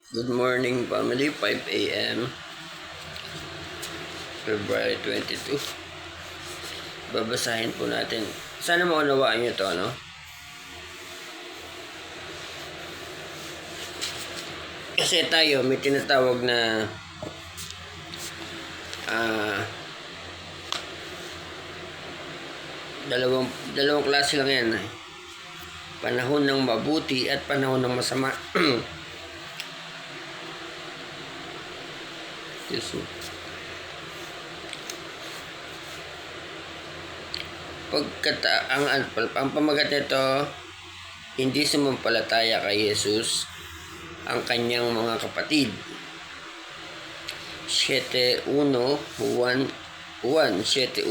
Good morning family, 5 a.m. February 22. Babasahin po natin. Sana maunawaan nyo to, no? Kasi tayo may tinatawag na dalawang klase lang yan. Panahon ng mabuti at panahon ng masama. Yes, ang pamagat nito, hindi sumampalataya kay Jesus ang kanyang mga kapatid. 7:1 7:1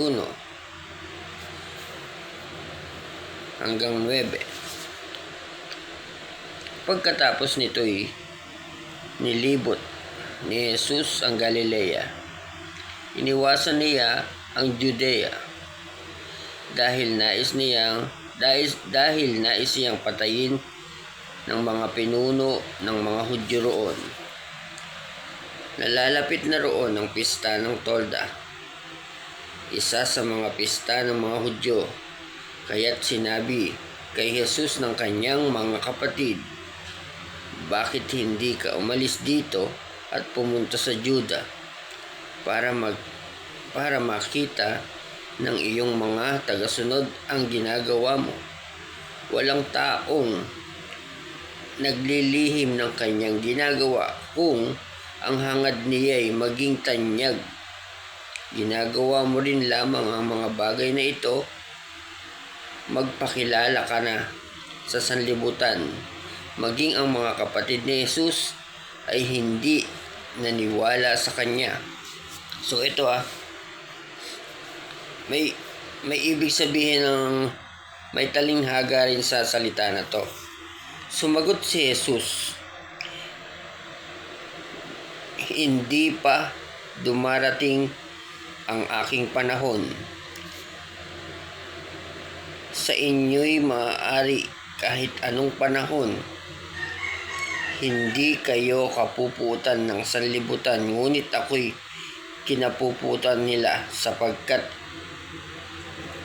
hanggang 9. Pagkatapos nito'y nilibot ni Jesus ang Galilea. Iniwasan niya ang Judea dahil nais niyang patayin ng mga pinuno ng mga Hudyo roon. Nalalapit na roon ang pista ng Tolda, isa sa mga pista ng mga Hudyo. Kaya't sinabi kay Jesus ng kanyang mga kapatid, "Bakit hindi ka umalis dito at pumunta sa Juda para makita ng iyong mga tagasunod ang ginagawa mo? Walang taong naglilihim ng kanyang ginagawa kung ang hangad niya'y maging tanyag. Ginagawa mo rin lamang ang mga bagay na ito. Magpakilala ka na sa sanlibutan." Maging ang mga kapatid ni Jesus ay hindi naniwala sa kanya. So ito may ibig sabihin ng may talinghaga rin sa salita na to. Sumagot si Jesus, "Hindi pa dumarating ang aking panahon. Sa inyo'y maaari kahit anong panahon. Hindi kayo kapuputan ng sanlibutan, ngunit ako'y kinapuputan nila sapagkat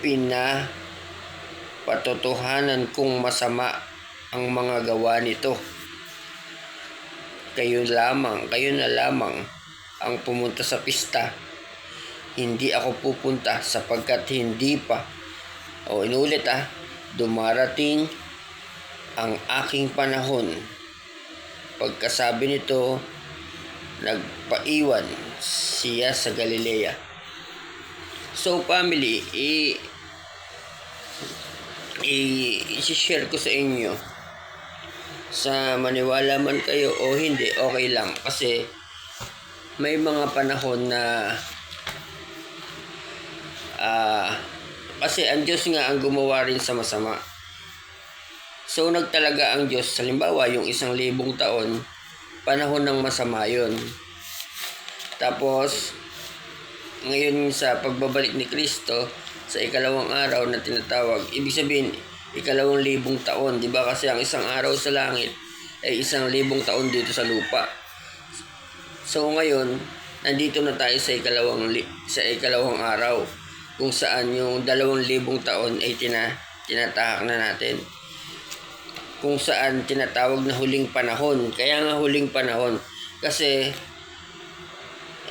pinapatotohanan kong masama ang mga gawa nito. Kayo na lamang ang pumunta sa pista. Hindi ako pupunta sapagkat hindi pa," inulit "dumarating ang aking panahon." Pagkasabi nito, nagpaiwan siya sa Galilea. So family, i-share ko sa inyo, sa maniwala man kayo o hindi, okay lang. Kasi may mga panahon na kasi ang Diyos nga ang gumawa rin sa masama. So nagtalaga ang Diyos, halimbawa yung 1,000 taon, panahon ng masama yun. Tapos ngayon sa pagbabalik ni Kristo sa ikalawang araw na tinatawag, ibig sabihin 2,000 taon, di ba? Kasi ang isang araw sa langit ay 1,000 taon dito sa lupa. So ngayon nandito na tayo sa ikalawang araw, kung saan yung 2,000 taon ay tinatahak na natin, kung saan tinatawag na huling panahon. Kaya nga huling panahon kasi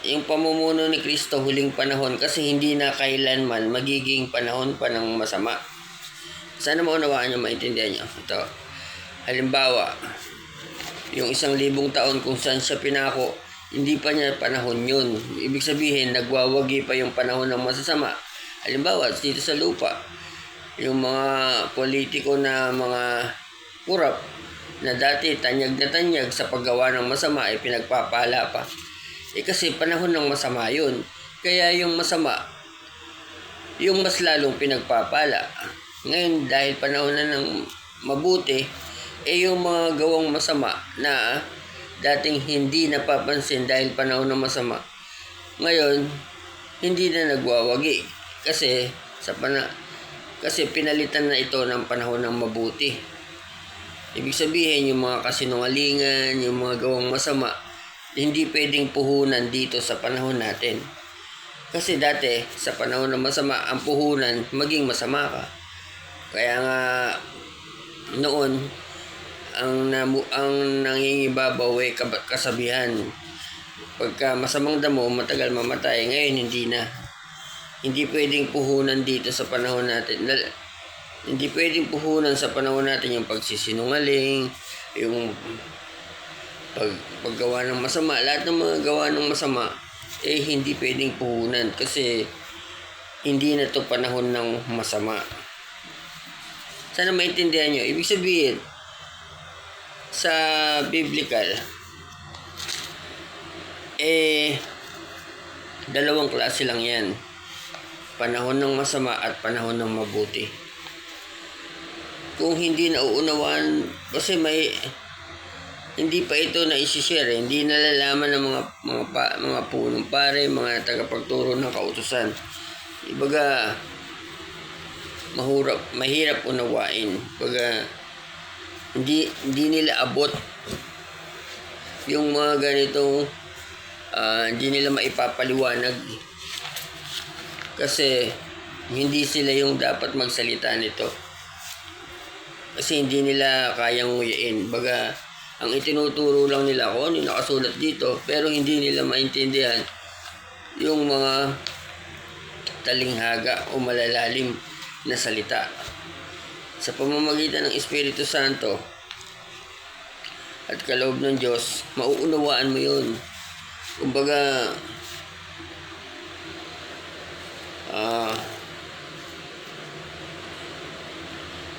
yung pamumuno ni Kristo huling panahon, kasi hindi na kailanman magiging panahon pa ng masama. Sana maunawaan nyo, maintindihan nyo ito. Halimbawa, yung 1,000 taon kung saan siya pinako, hindi pa niya panahon yun. Ibig sabihin, nagwawagi pa yung panahon ng masasama. Halimbawa, dito sa lupa, yung mga politiko na mga kurap na dati tanyag na tanyag sa paggawa ng masama ay pinagpapala pa. Kasi panahon ng masama yun. Kaya yung masama, yung mas lalong pinagpapala. Ngayon, dahil panahon na ng mabuti, yung mga gawang masama na dating hindi napapansin dahil panahon ng masama, ngayon, hindi na nagwawagi. Kasi pinalitan na ito ng panahon ng mabuti. Ibig sabihin, yung mga kasinungalingan, yung mga gawang masama, hindi pwedeng puhunan dito sa panahon natin. Kasi dati, sa panahon ng masama, ang puhunan, maging masama ka. Kaya nga, noon, ang nangingibabaw ay kasabihan. Pagka masamang damo, matagal mamatay. Ngayon, hindi na. Hindi pwedeng puhunan dito sa panahon natin. Hindi pwedeng puhunan sa panahon natin yung pagsisinungaling, yung paggawa ng masama. Lahat ng mga gawa ng masama, hindi pwedeng puhunan kasi hindi na to panahon ng masama. Sana maintindihan nyo. Ibig sabihin, sa biblical, dalawang klase lang yan. Panahon ng masama at panahon ng mabuti. Kung hindi nauunawaan, kasi hindi pa ito na isi-share, hindi nalalaman ng mga punong pare, mga tagapagturo ng kautusan. Ibaga, mahirap unawain. Ibaga, hindi nila abot yung mga ganitong hindi nila maipapaliwanag kasi hindi sila yung dapat magsalita nito. Kasi hindi nila kayang nguyain. Baga, ang itinuturo lang nila kung ano yung nakasulat dito, pero hindi nila maintindihan yung mga talinghaga o malalalim na salita. Sa pamamagitan ng Espiritu Santo at kaloob ng Diyos, mauunawaan mo yun. Kumbaga,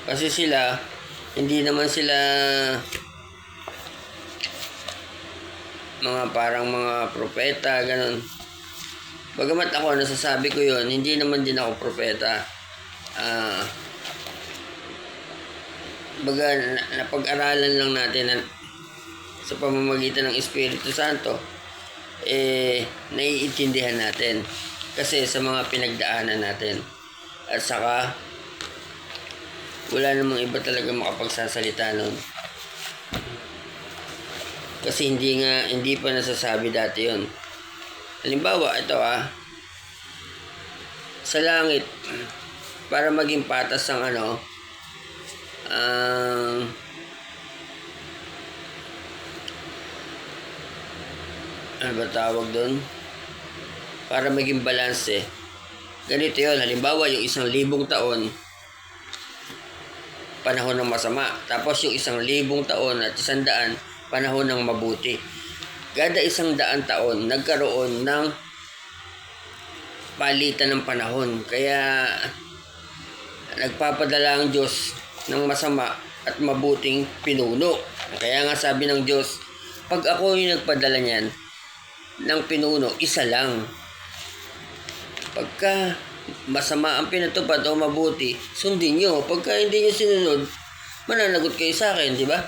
kasi sila, hindi naman sila parang mga propeta, ganun. Bagamat ako, nasasabi ko yun, hindi naman din ako propeta. Baga, napag-aralan lang natin sa pamamagitan ng Espiritu Santo, naiintindihan natin. Kasi sa mga pinagdaanan natin. At saka, wala namang iba talaga makapagsasalita nun. Kasi hindi pa nasasabi dati yun. Halimbawa, ito sa langit, para maging patas ang ano ba tawag doon? Para maging balanse. Ganito yun, halimbawa yung 1,000 taon, panahon ng masama. Tapos yung 1,000 taon at 100, panahon ng mabuti. Kada 100 taon, nagkaroon ng palitan ng panahon. Kaya, nagpapadala ang Diyos ng masama at mabuting pinuno. Kaya nga sabi ng Diyos, pag ako yung nagpadala niyan ng pinuno, isa lang. Pagka masama ang pinatupad o mabuti, sundin nyo. Pagka hindi nyo sinunod, mananagot kayo sa akin, di ba?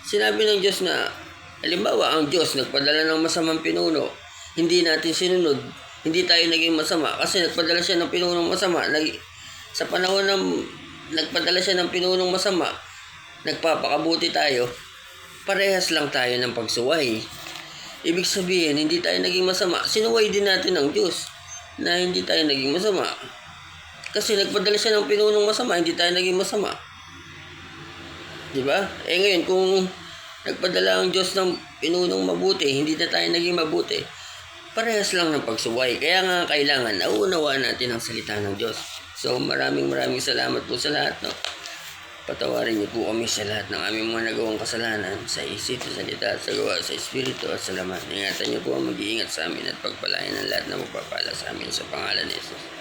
Sinabi ng Diyos na, halimbawa, ang Diyos nagpadala ng masamang pinuno, hindi natin sinunod, hindi tayo naging masama kasi nagpadala siya ng pinunong masama. Sa panahon ng nagpadala siya ng pinunong masama, nagpapakabuti tayo, parehas lang tayo ng pagsuway. Ibig sabihin, hindi tayo naging masama. Sinuway din natin ng Diyos na hindi tayo naging masama. Kasi nagpadala siya ng pinunong masama, hindi tayo naging masama. Diba? Ngayon, kung nagpadala ang Diyos ng pinunong mabuti, hindi na tayo naging mabuti, parehas lang ng pagsuway. Kaya nga kailangan nauunawaan natin ang salita ng Diyos. So maraming salamat po sa lahat. No? Patawarin niyo po kami sa lahat ng aming mga nagawang kasalanan sa isip, sa salita, sa gawa, sa espiritu at sa laman. Ingatan niyo po ang mag-iingat sa amin at pagpalain ng lahat na magpapala sa amin sa pangalan ni Jesus.